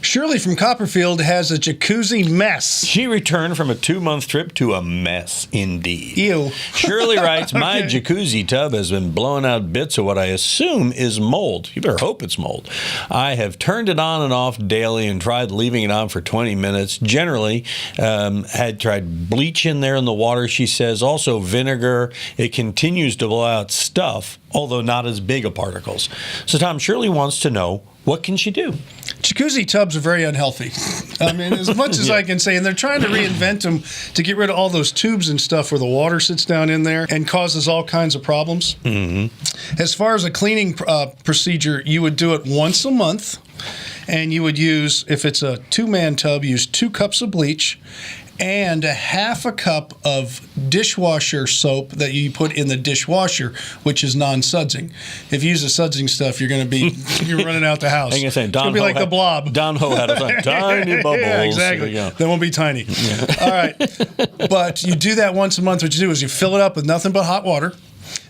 Shirley from Copperfield has a jacuzzi mess. She returned from a 2-month trip to a mess indeed. Ew. Shirley writes, my jacuzzi tub has been blowing out bits of what I assume is mold. You better hope it's mold. I have turned it on and off daily and tried leaving it on for 20 minutes. Generally, had tried bleach in there in the water, she says, also vinegar. It continues to blow out stuff, although not as big of particles. So, Tom, Shirley wants to know, what can she do? Jacuzzi tubs are very unhealthy. I mean, as much as I can say, and they're trying to reinvent them to get rid of all those tubes and stuff where the water sits down in there and causes all kinds of problems. Mm-hmm. As far as a cleaning procedure, you would do it once a month, and you would use, if it's a 2-man tub, use 2 cups of bleach and a half a cup of dishwasher soap that you put in the dishwasher, which is non-sudsing. If you use the sudsing stuff, you're running out the house. It's going to be like the Blob. Don Ho had a tiny bubbles. Yeah, exactly. They won't be tiny. Yeah. All right. But you do that once a month. What you do is you fill it up with nothing but hot water.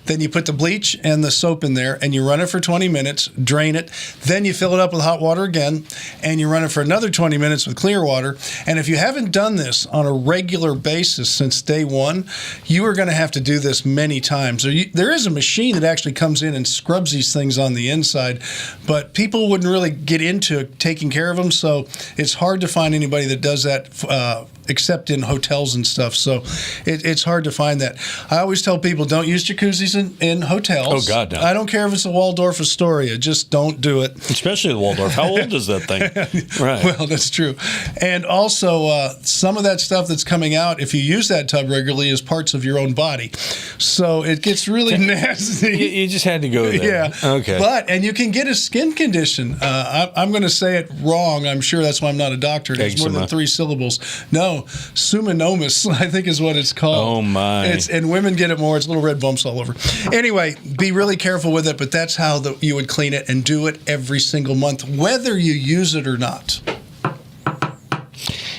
Then you put the bleach and the soap in there, and you run it for 20 minutes, drain it. Then you fill it up with hot water again, and you run it for another 20 minutes with clear water. And if you haven't done this on a regular basis since day one, you are going to have to do this many times. There is a machine that actually comes in and scrubs these things on the inside, but people wouldn't really get into taking care of them, so it's hard to find anybody that does that except in hotels and stuff. So it's hard to find that. I always tell people, don't use jacuzzis in hotels. Oh, God, no. I don't care if it's a Waldorf Astoria. Just don't do it. Especially the Waldorf. How old is that thing? Right. Well, that's true. And also, some of that stuff that's coming out, if you use that tub regularly, is parts of your own body. So it gets really nasty. You just had to go there. Yeah. Okay. And you can get a skin condition. I'm going to say it wrong. I'm sure that's why I'm not a doctor. It's more than 3 syllables. No, pseudomonas, I think is what it's called. Oh, my. And women get it more. It's little red bumps all over. Anyway, be really careful with it, but that's how you would clean it, and do it every single month, whether you use it or not.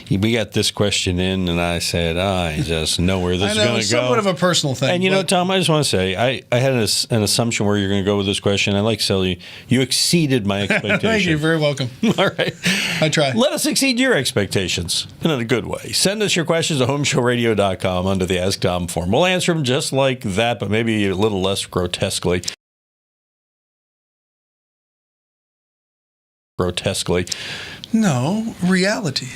We got this question in, and I said, I just know where this is going to go. It's somewhat of a personal thing. And, you know, Tom, I just want to say, I had an assumption where you're going to go with this question. I like to tell you, you exceeded my expectations. Thank you. You're very welcome. All right. I try. Let us exceed your expectations in a good way. Send us your questions to HomeShowRadio.com under the Ask Tom form. We'll answer them just like that, but maybe a little less grotesquely. No, reality.